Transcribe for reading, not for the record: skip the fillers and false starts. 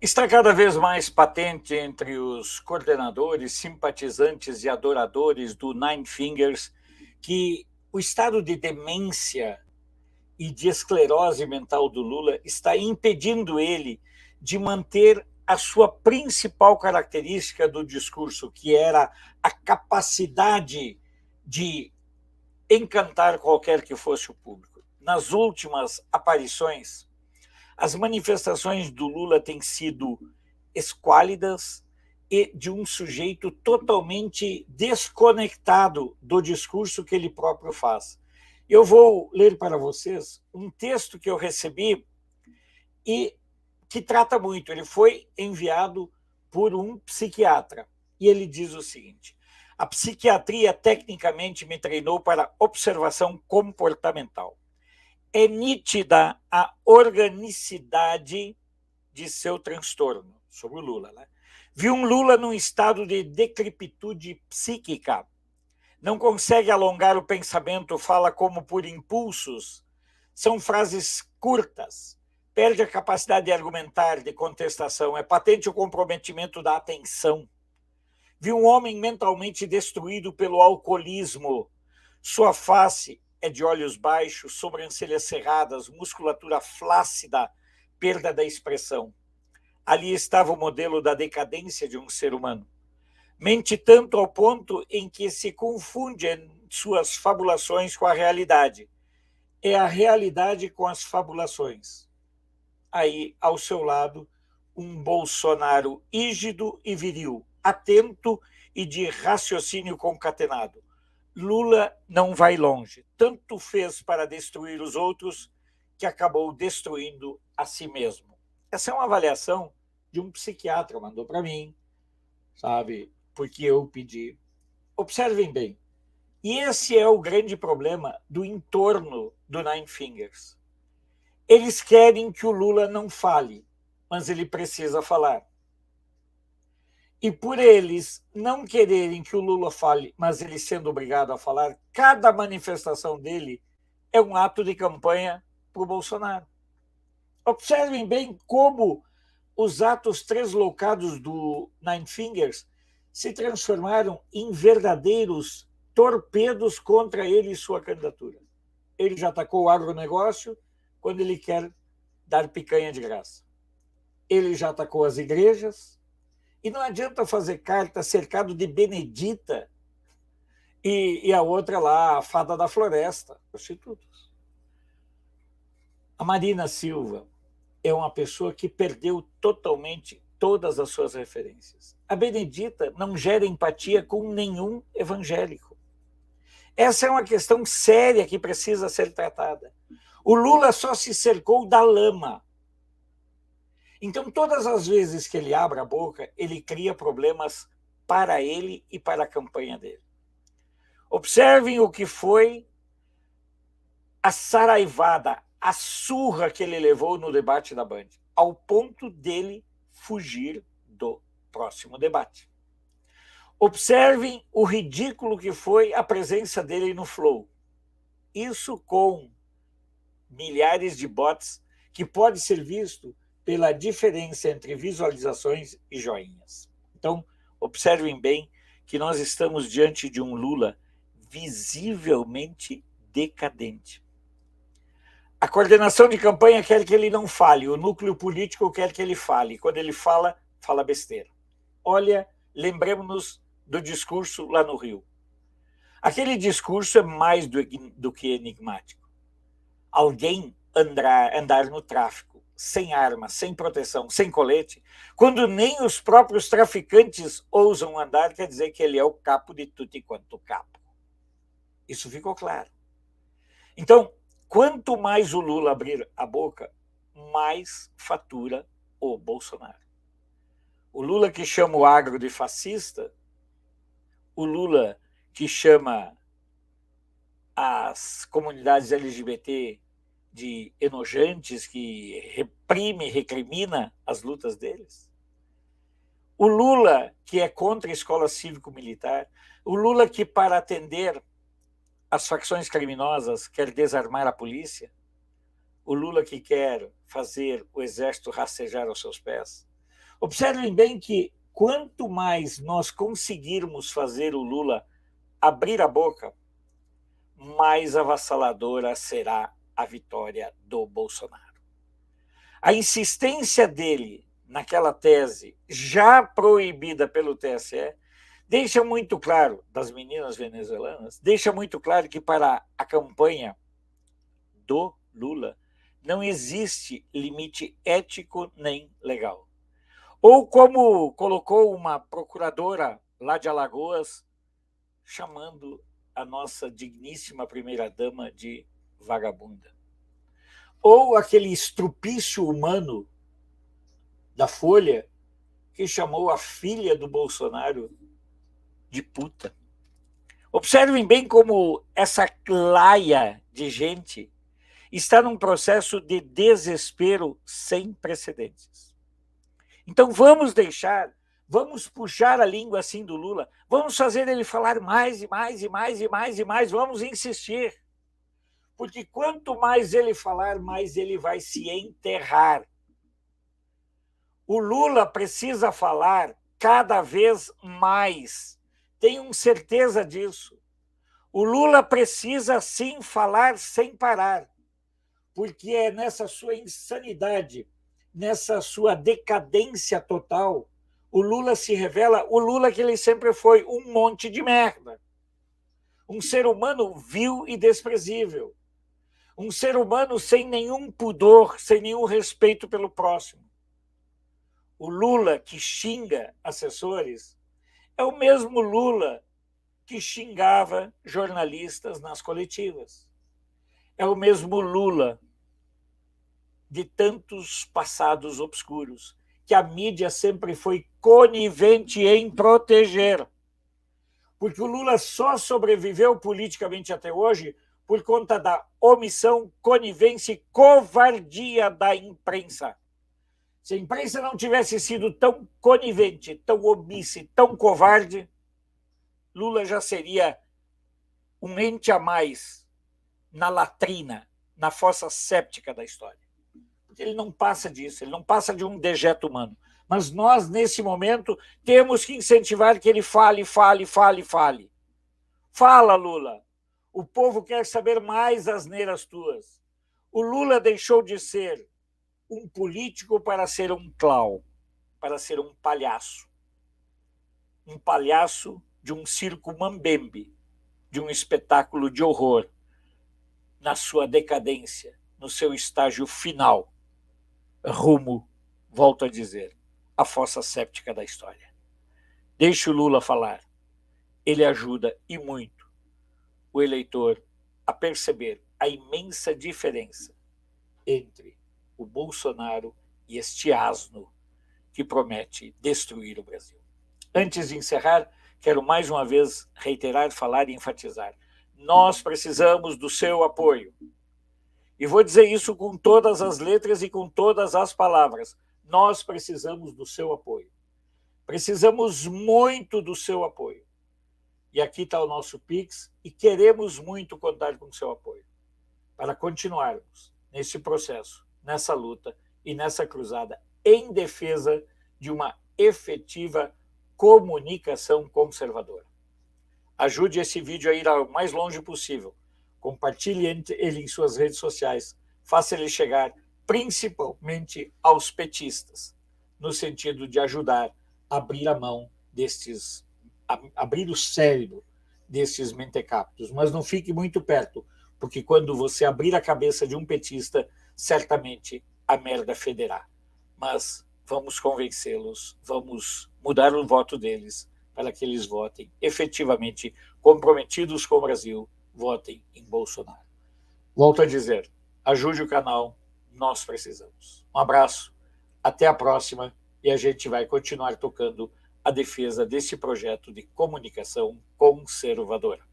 Está cada vez mais patente entre os coordenadores, simpatizantes e adoradores do Nine Fingers que o estado de demência e de esclerose mental do Lula está impedindo ele de manter a sua principal característica do discurso, que era a capacidade de encantar qualquer que fosse o público. Nas últimas aparições, as manifestações do Lula têm sido esquálidas e de um sujeito totalmente desconectado do discurso que ele próprio faz. Eu vou ler para vocês um texto que eu recebi e que trata muito. Ele foi enviado por um psiquiatra e ele diz o seguinte: a psiquiatria tecnicamente me treinou para observação comportamental. É nítida a organicidade de seu transtorno, sobre o Lula, né? Vi um Lula num estado de decrepitude psíquica. Não consegue alongar o pensamento, fala como por impulsos. São frases curtas. Perde a capacidade de argumentar, de contestação. É patente o comprometimento da atenção. Vi um homem mentalmente destruído pelo alcoolismo. Sua face é de olhos baixos, sobrancelhas cerradas, musculatura flácida, perda da expressão. Ali estava o modelo da decadência de um ser humano. Mente tanto ao ponto em que se confunde em suas fabulações com a realidade. É a realidade com as fabulações. Aí, ao seu lado, um Bolsonaro rígido e viril, atento e de raciocínio concatenado. Lula não vai longe. Tanto fez para destruir os outros que acabou destruindo a si mesmo. Essa é uma avaliação de um psiquiatra, mandou para mim, sabe? Porque eu pedi. Observem bem. E esse é o grande problema do entorno do Nine Fingers. Eles querem que o Lula não fale, mas ele precisa falar. E por eles não quererem que o Lula fale, mas ele sendo obrigado a falar, cada manifestação dele é um ato de campanha para o Bolsonaro. Observem bem como os atos translocados do Nine Fingers se transformaram em verdadeiros torpedos contra ele e sua candidatura. Ele já atacou o agronegócio quando ele quer dar picanha de graça. Ele já atacou as igrejas. E não adianta fazer carta cercado de Benedita e a outra lá, a fada da floresta, prostitutas. A Marina Silva é uma pessoa que perdeu totalmente todas as suas referências. A Benedita não gera empatia com nenhum evangélico. Essa é uma questão séria que precisa ser tratada. O Lula só se cercou da lama. Então, todas as vezes que ele abre a boca, ele cria problemas para ele e para a campanha dele. Observem o que foi a saraivada, a surra que ele levou no debate da Band, ao ponto dele fugir do próximo debate. Observem o ridículo que foi a presença dele no Flow. Isso com milhares de bots, que pode ser visto pela diferença entre visualizações e joinhas. Então, observem bem que nós estamos diante de um Lula visivelmente decadente. A coordenação de campanha quer que ele não fale, o núcleo político quer que ele fale. Quando ele fala, fala besteira. Olha, lembremos-nos do discurso lá no Rio. Aquele discurso é mais do que enigmático. Alguém andar no tráfico, sem arma, sem proteção, sem colete, quando nem os próprios traficantes ousam andar, quer dizer que ele é o capo de tudo quanto capo. Isso ficou claro. Então, quanto mais o Lula abrir a boca, mais fatura o Bolsonaro. O Lula que chama o agro de fascista, o Lula que chama as comunidades LGBT de enojantes, que reprime, recrimina as lutas deles. O Lula, que é contra a escola cívico-militar, O Lula que, para atender as facções criminosas, quer desarmar a polícia, o Lula que quer fazer o exército rastejar aos seus pés. Observem bem que quanto mais nós conseguirmos fazer o Lula abrir a boca, mais avassaladora será a vitória do Bolsonaro. A insistência dele naquela tese já proibida pelo TSE deixa muito claro, das meninas venezuelanas, deixa muito claro que para a campanha do Lula não existe limite ético nem legal. Ou como colocou uma procuradora lá de Alagoas, chamando a nossa digníssima primeira-dama de vagabunda. Ou aquele estrupício humano da Folha que chamou a filha do Bolsonaro de puta. Observem bem como essa laia de gente está num processo de desespero sem precedentes. Então vamos puxar a língua assim do Lula, vamos fazer ele falar mais e mais e mais e mais e mais, vamos insistir. Porque quanto mais ele falar, mais ele vai se enterrar. O Lula precisa falar cada vez mais. Tenham certeza disso. O Lula precisa, sim, falar sem parar, porque é nessa sua insanidade, nessa sua decadência total, o Lula se revela o Lula que ele sempre foi, um monte de merda. Um ser humano vil e desprezível. Um ser humano sem nenhum pudor, sem nenhum respeito pelo próximo. O Lula que xinga assessores é o mesmo Lula que xingava jornalistas nas coletivas. É o mesmo Lula de tantos passados obscuros, que a mídia sempre foi conivente em proteger. Porque o Lula só sobreviveu politicamente até hoje por conta da omissão, conivência e covardia da imprensa. Se a imprensa não tivesse sido tão conivente, tão omissa e tão covarde, Lula já seria um ente a mais na latrina, na fossa séptica da história. Porque ele não passa disso, ele não passa de um dejeto humano. Mas nós, nesse momento, temos que incentivar que ele fale, fale, fale, fale. Fala, Lula. O povo quer saber mais asneiras tuas. O Lula deixou de ser um político para ser um clown, para ser um palhaço. Um palhaço de um circo mambembe, de um espetáculo de horror, na sua decadência, no seu estágio final, rumo, volto a dizer, à fossa séptica da história. Deixe o Lula falar. Ele ajuda, e muito, o eleitor a perceber a imensa diferença entre o Bolsonaro e este asno que promete destruir o Brasil. Antes de encerrar, quero mais uma vez reiterar, falar e enfatizar. Nós precisamos do seu apoio. E vou dizer isso com todas as letras e com todas as palavras. Nós precisamos do seu apoio. Precisamos muito do seu apoio. E aqui está o nosso Pix, e queremos muito contar com o seu apoio para continuarmos nesse processo, nessa luta e nessa cruzada em defesa de uma efetiva comunicação conservadora. Ajude esse vídeo a ir ao mais longe possível. Compartilhe ele em suas redes sociais. Faça ele chegar principalmente aos petistas, no sentido de ajudar a abrir a mão destes, abrir o cérebro destes mentecaptos. Mas não fique muito perto, porque quando você abrir a cabeça de um petista, certamente a merda federá. Mas vamos convencê-los, vamos mudar o voto deles para que eles votem efetivamente comprometidos com o Brasil, votem em Bolsonaro. Volto a dizer, ajude o canal, nós precisamos. Um abraço, até a próxima, e a gente vai continuar tocando a defesa desse projeto de comunicação conservadora.